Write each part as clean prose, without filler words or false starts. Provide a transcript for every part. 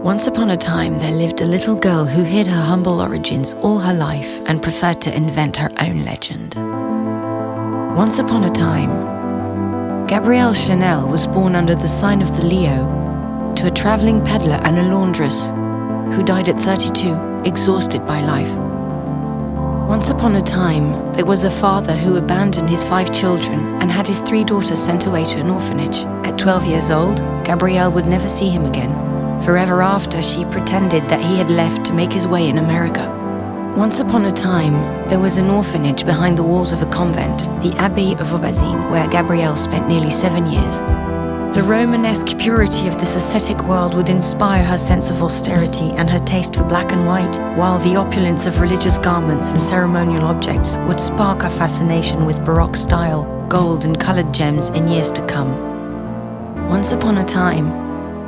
Once upon a time, there lived a little girl who hid her humble origins all her life and preferred to invent her own legend. Once upon a time, Gabrielle Chanel was born under the sign of the Leo to a traveling peddler and a laundress who died at 32, exhausted by life. Once upon a time, there was a father who abandoned his 5 children and had his 3 daughters sent away to an orphanage. At 12 years old, Gabrielle would never see him again. Forever after, she pretended that he had left to make his way in America. Once upon a time, there was an orphanage behind the walls of a convent, the Abbey of Aubazine, where Gabrielle spent nearly 7 years. The Romanesque purity of this ascetic world would inspire her sense of austerity and her taste for black and white, while the opulence of religious garments and ceremonial objects would spark her fascination with Baroque style, gold and colored gems in years to come. Once upon a time,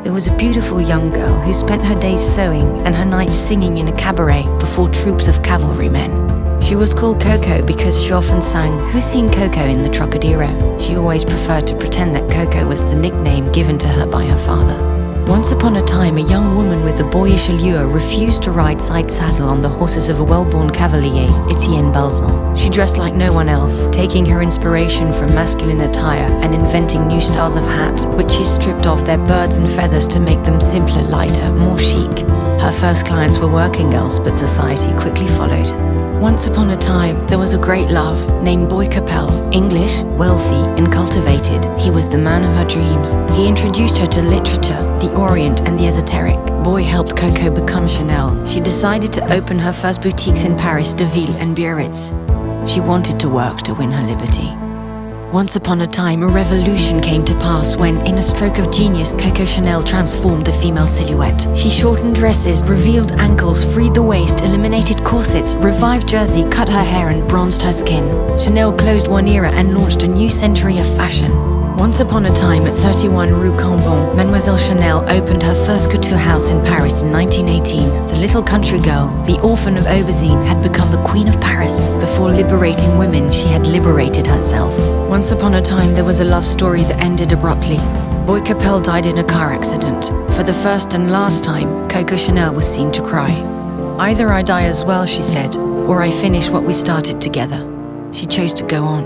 there was a beautiful young girl who spent her days sewing and her nights singing in a cabaret before troops of cavalrymen. She was called Coco because she often sang, "Who's seen Coco in the Trocadero?" She always preferred to pretend that Coco was the nickname given to her by her father. Once upon a time, a young woman with a boyish allure refused to ride side-saddle on the horses of a well-born cavalier, Etienne Balzan. She dressed like no one else, taking her inspiration from masculine attire and inventing new styles of hat, which she stripped off their birds and feathers to make them simpler, lighter, more chic. Her first clients were working girls, but society quickly followed. Once upon a time, there was a great love named Boy Capel. English, wealthy, and cultivated, he was the man of her dreams. He introduced her to literature, the Orient, and the esoteric. Boy helped Coco become Chanel. She decided to open her first boutiques in Paris, Deauville, and Biarritz. She wanted to work to win her liberty. Once upon a time, a revolution came to pass when, in a stroke of genius, Coco Chanel transformed the female silhouette. She shortened dresses, revealed ankles, freed the waist, eliminated corsets, revived jersey, cut her hair and bronzed her skin. Chanel closed one era and launched a new century of fashion. Once upon a time, at 31 Rue Cambon, Mademoiselle Chanel opened her first couture house in Paris in 1918. The little country girl, the orphan of Aubazine, had become the queen of Paris. Before liberating women, she had liberated herself. Once upon a time, there was a love story that ended abruptly. Boy Capel died in a car accident. For the first and last time, Coco Chanel was seen to cry. "Either I die as well," she said, "or I finish what we started together." She chose to go on.